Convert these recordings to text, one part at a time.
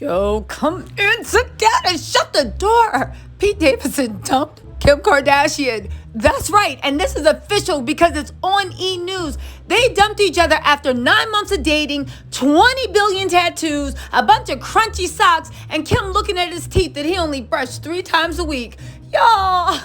Yo, come in, sit down, and shut the door. Pete Davidson dumped Kim Kardashian. That's right, and this is official because it's on E! News. They dumped each other after 9 months of dating, 20 billion tattoos, a bunch of crunchy socks, and Kim looking at his teeth that he only brushed 3 times a week. Y'all,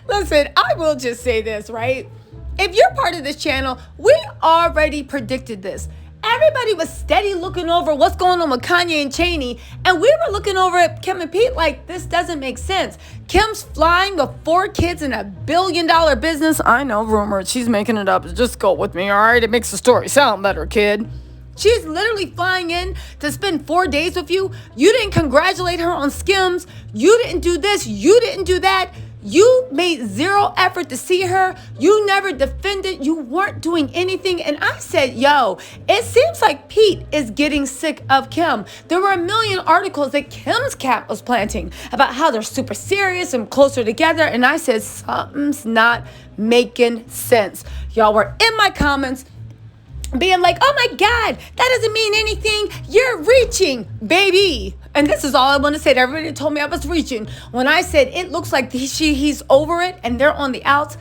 listen, I will just say this, right? If you're part of this channel, we already predicted this. Everybody was steady looking over what's going on with Kanye and Chaney, and we were looking over at Kim and Pete like, this doesn't make sense. Kim's flying with 4 kids in $1 billion business. I know, rumors. She's making it up. Just go with me, all right? It makes the story sound better, kid. She's literally flying in to spend 4 days with you. You didn't congratulate her on Skims. You didn't do this. You didn't do that. You made 0 effort to see her. You never defended. You weren't doing anything. And I said, yo, it seems like Pete is getting sick of Kim. There were a million articles that Kim's cat was planting about how they're super serious and closer together. And I said, something's not making sense. Y'all were in my comments being like, oh my God, that doesn't mean anything. You're reaching, baby. And this is all I want to say to everybody that told me I was reaching. When I said it looks like he's over it and they're on the outs,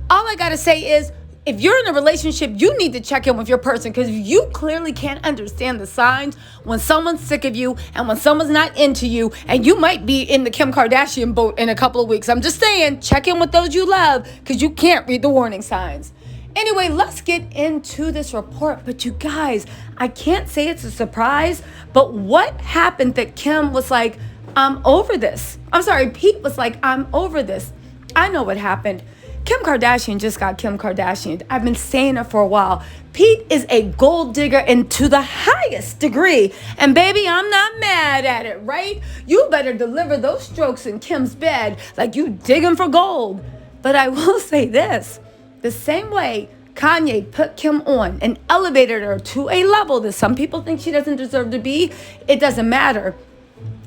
all I got to say is, if you're in a relationship, you need to check in with your person, because you clearly can't understand the signs when someone's sick of you and when someone's not into you, and you might be in the Kim Kardashian boat in a couple of weeks. I'm just saying, check in with those you love, because you can't read the warning signs. Anyway, let's get into this report. But you guys, I can't say it's a surprise, but what happened that Kim was like, I'm over this? I'm sorry, Pete was like, I'm over this. I know what happened. Kim Kardashian just got Kim Kardashian. I've been saying it for a while. Pete is a gold digger and to the highest degree. And baby, I'm not mad at it, right? You better deliver those strokes in Kim's bed like you digging for gold. But I will say this. The same way Kanye put Kim on and elevated her to a level that some people think she doesn't deserve to be, it doesn't matter.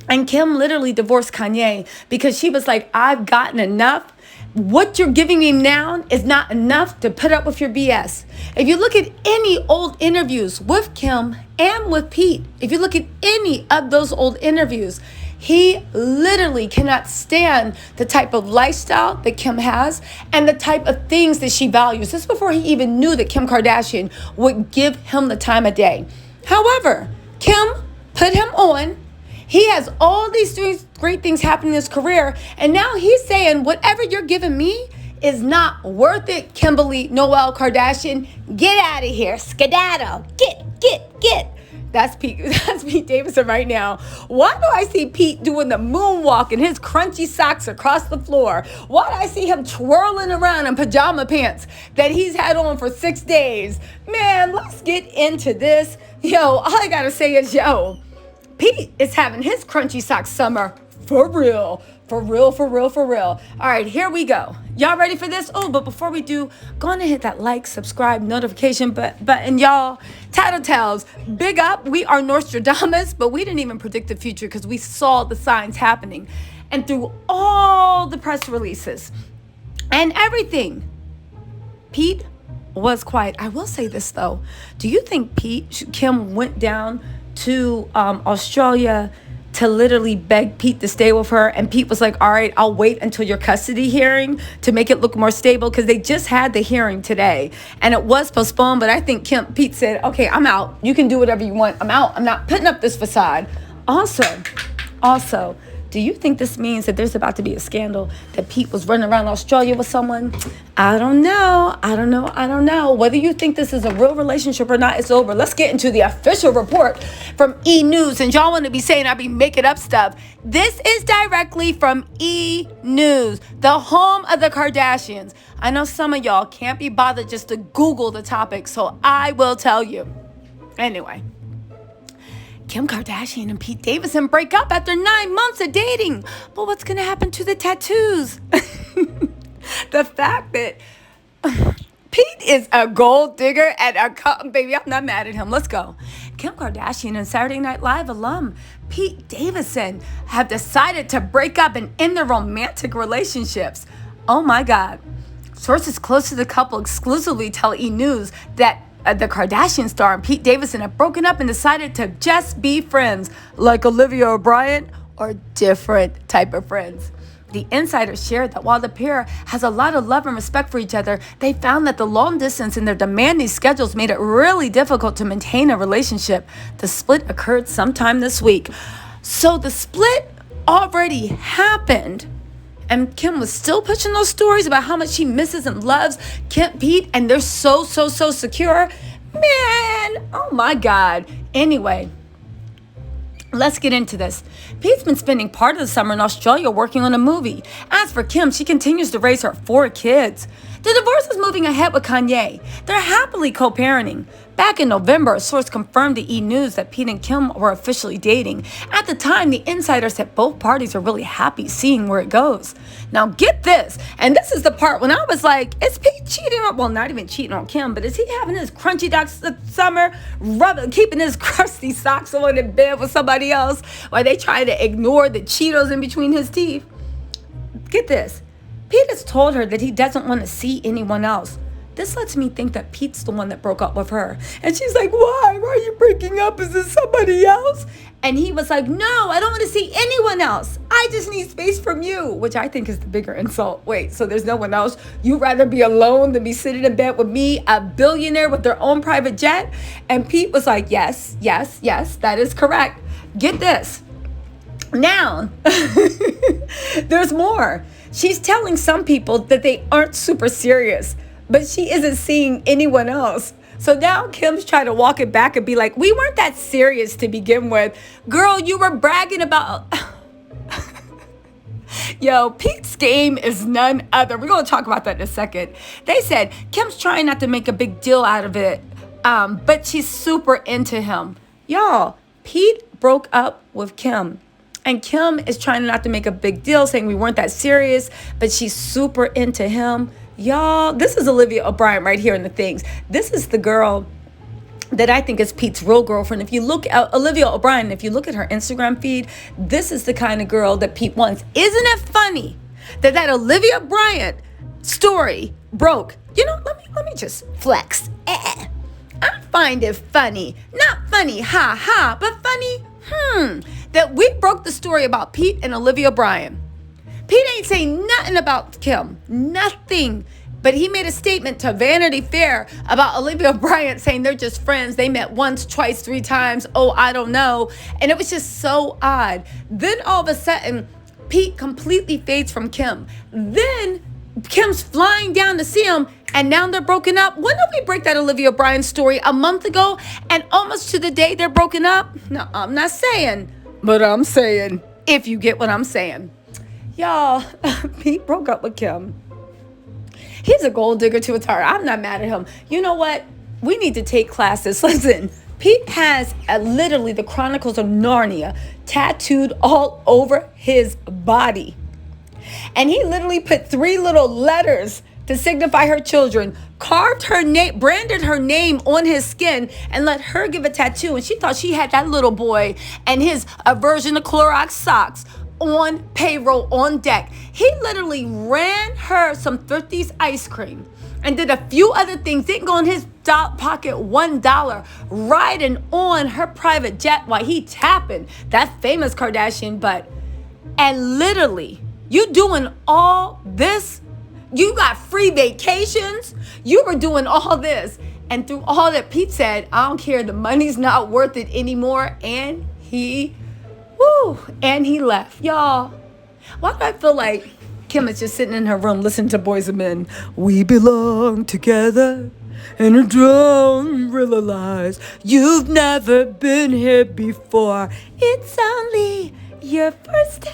And Kim literally divorced Kanye because she was like, I've gotten enough. What you're giving me now is not enough to put up with your BS. If you look at any old interviews with Kim and with Pete, if you look at any of those old interviews, he literally cannot stand the type of lifestyle that Kim has and the type of things that she values. This is before he even knew that Kim Kardashian would give him the time of day. However, Kim put him on. He has all these great things happening in his career. And now he's saying, whatever you're giving me is not worth it, Kimberly Noel Kardashian. Get out of here. Skedaddle. Get. That's Pete Davidson right now. Why do I see Pete doing the moonwalk in his crunchy socks across the floor? Why do I see him twirling around in pajama pants that he's had on for 6 days? Man, let's get into this. Yo, all I gotta say is, yo, Pete is having his crunchy sock summer for real. For real. All right, here we go. Y'all ready for this? Oh, but before we do, go on and hit that like, subscribe, notification button, y'all. Tattletales, big up. We are Nostradamus, but we didn't even predict the future because we saw the signs happening. And through all the press releases and everything, Pete was quiet. I will say this, though. Do you think Kim went down to Australia to literally beg Pete to stay with her, and Pete was like, all right, I'll wait until your custody hearing to make it look more stable, because they just had the hearing today and it was postponed? But I think Pete said, okay, I'm out. You can do whatever you want. I'm out. I'm not putting up this facade. Also, do you think this means that there's about to be a scandal that Pete was running around Australia with someone? I don't know. Whether you think this is a real relationship or not, it's over. Let's get into the official report from E! News. And y'all want to be saying I be making up stuff. This is directly from E! News, the home of the Kardashians. I know some of y'all can't be bothered just to Google the topic, so I will tell you. Anyway. Kim Kardashian and Pete Davidson break up after 9 months of dating. But what's going to happen to the tattoos? The fact that Pete is a gold digger and baby, I'm not mad at him. Let's go. Kim Kardashian and Saturday Night Live alum Pete Davidson have decided to break up and end their romantic relationships. Oh my God. Sources close to the couple exclusively tell E! News that the Kardashian star and Pete Davidson have broken up and decided to just be friends, like Olivia O'Brien, or different type of friends. The insiders shared that while the pair has a lot of love and respect for each other, they found that the long distance and their demanding schedules made it really difficult to maintain a relationship. The split occurred sometime this week. So the split already happened. And Kim was still pushing those stories about how much she misses and loves Pete, and they're so secure. Man, oh my God. Anyway, let's get into this. Pete's been spending part of the summer in Australia working on a movie. As for Kim, she continues to raise her 4 kids. The divorce is moving ahead with Kanye. They're happily co-parenting. Back in November, a source confirmed to E! News that Pete and Kim were officially dating. At the time, the insider said both parties are really happy seeing where it goes. Now get this, and this is the part when I was like, is Pete cheating on, well, not even cheating on Kim, but is he having his crunchy docs summer, keeping his crusty socks on in bed with somebody else while they try to ignore the Cheetos in between his teeth? Get this. Pete has told her that he doesn't want to see anyone else. This lets me think that Pete's the one that broke up with her. And she's like, why? Why are you breaking up? Is this somebody else? And he was like, no, I don't want to see anyone else. I just need space from you, which I think is the bigger insult. Wait, so there's no one else? You'd rather be alone than be sitting in bed with me, a billionaire with their own private jet? And Pete was like, yes, that is correct. Get this. Now, there's more. She's telling some people that they aren't super serious, but she isn't seeing anyone else. So now Kim's trying to walk it back and be like, we weren't that serious to begin with. Girl, you were bragging about... Yo, Pete's game is none other. We're going to talk about that in a second. They said Kim's trying not to make a big deal out of it, but she's super into him. Y'all, Pete broke up with Kim. And Kim is trying not to make a big deal, saying we weren't that serious, but she's super into him. Y'all, this is Olivia O'Brien right here in the things. This is the girl that I think is Pete's real girlfriend. If you look at Olivia O'Brien, if you look at her Instagram feed, this is the kind of girl that Pete wants. Isn't it funny that Olivia Bryant story broke? You know, let me just flex. I find it funny. Not funny, ha ha, but funny, that we broke the story about Pete and Olivia Bryan. Pete ain't saying nothing about Kim. Nothing. But he made a statement to Vanity Fair about Olivia Bryant saying they're just friends. They met once, twice, 3 times. Oh, I don't know. And it was just so odd. Then all of a sudden, Pete completely fades from Kim. Then Kim's flying down to see him, and now they're broken up. When did we break that Olivia Bryan story? A month ago? And almost to the day they're broken up? No, I'm not saying, but I'm saying, if you get what I'm saying. Y'all, Pete broke up with Kim. He's a gold digger to his heart. I'm not mad at him. You know what? We need to take classes. Listen, Pete has literally the Chronicles of Narnia tattooed all over his body. And he literally put 3 little letters to signify her children, carved her name, branded her name on his skin, and let her give a tattoo. And she thought she had that little boy and his version of Clorox socks on payroll, on deck. He literally ran her some Thrifty's ice cream and did a few other things. Didn't go in his pocket $1, riding on her private jet while he tapping that famous Kardashian butt. And literally, you doing all this? You got free vacations? You were doing all this. And through all that, Pete said, I don't care. The money's not worth it anymore. And he left. Y'all, why do I feel like Kim is just sitting in her room listening to Boys and Men? We belong together and a don't realize you've never been here before. It's only your first time.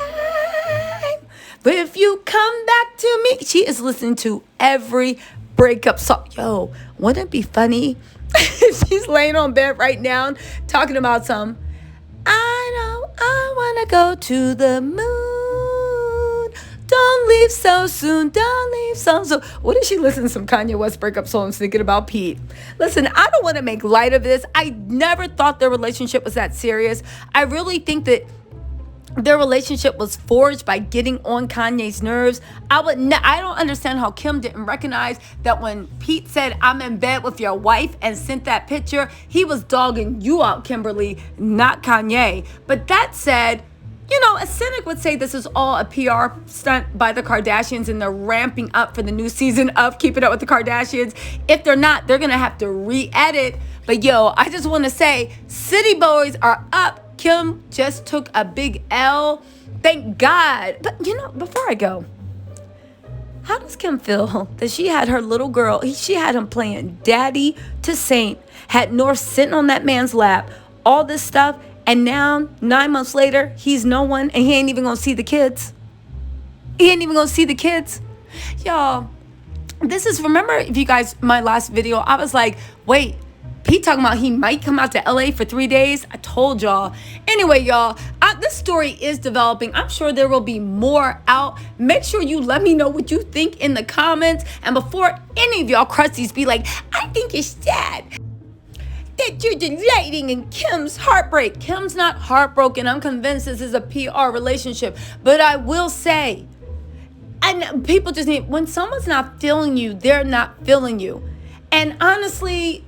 But if you come back to me, she is listening to every breakup song. Yo, wouldn't it be funny if she's laying on bed right now talking about some, I want to go to the moon. Don't leave so soon. Don't leave so soon. What if she listens to some Kanye West breakup songs thinking about Pete? Listen, I don't want to make light of this. I never thought their relationship was that serious. I really think that their relationship was forged by getting on Kanye's nerves. I don't understand how Kim didn't recognize that when Pete said, "I'm in bed with your wife," and sent that picture, he was dogging you out, Kimberly, not Kanye. But that said, a cynic would say this is all a PR stunt by the Kardashians and they're ramping up for the new season of Keeping Up with the Kardashians. If they're not, they're going to have to re-edit. But I just want to say, City Boys are up. Kim just took a big L. Thank God. But, before I go, how does Kim feel that she had her little girl, she had him playing daddy to saint, had North sitting on that man's lap, all this stuff, and now 9 months later, he's no one and he ain't even gonna see the kids. He ain't even gonna see the kids. Y'all, remember if you guys, my last video, I was like, wait, Pete talking about he might come out to LA for 3 days. I told y'all. Anyway, y'all, this story is developing. I'm sure there will be more out. Make sure you let me know what you think in the comments. And before any of y'all crusties be like, I think it's sad that you're delighting in Kim's heartbreak. Kim's not heartbroken. I'm convinced this is a PR relationship. But I will say, and people just need, when someone's not feeling you, they're not feeling you. And honestly,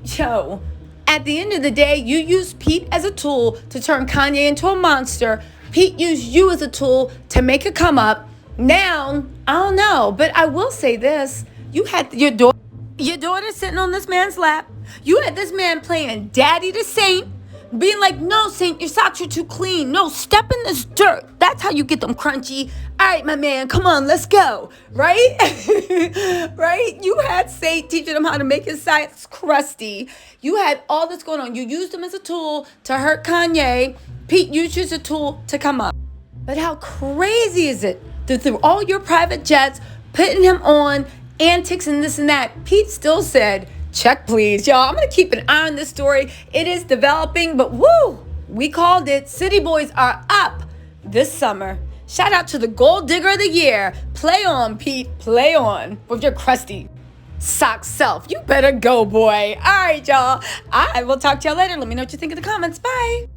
at the end of the day, you use Pete as a tool to turn Kanye into a monster. Pete used you as a tool to make it come up. Now, I don't know, but I will say this. You had your daughter sitting on this man's lap. You had this man playing daddy to saint, being like, no, Saint, your socks are too clean. No, step in this dirt. That's how you get them crunchy. All right, my man, come on, let's go. Right? Right? You had Saint teaching him how to make his socks crusty. You had all this going on. You used him as a tool to hurt Kanye. Pete used you as a tool to come up. But how crazy is it that through all your private jets, putting him on antics and this and that, Pete still said, check, please. Y'all, I'm going to keep an eye on this story. It is developing, but woo, we called it. City Boys are up this summer. Shout out to the Gold Digger of the Year. Play on, Pete. Play on with your crusty sock self. You better go, boy. All right, y'all. I will talk to y'all later. Let me know what you think in the comments. Bye.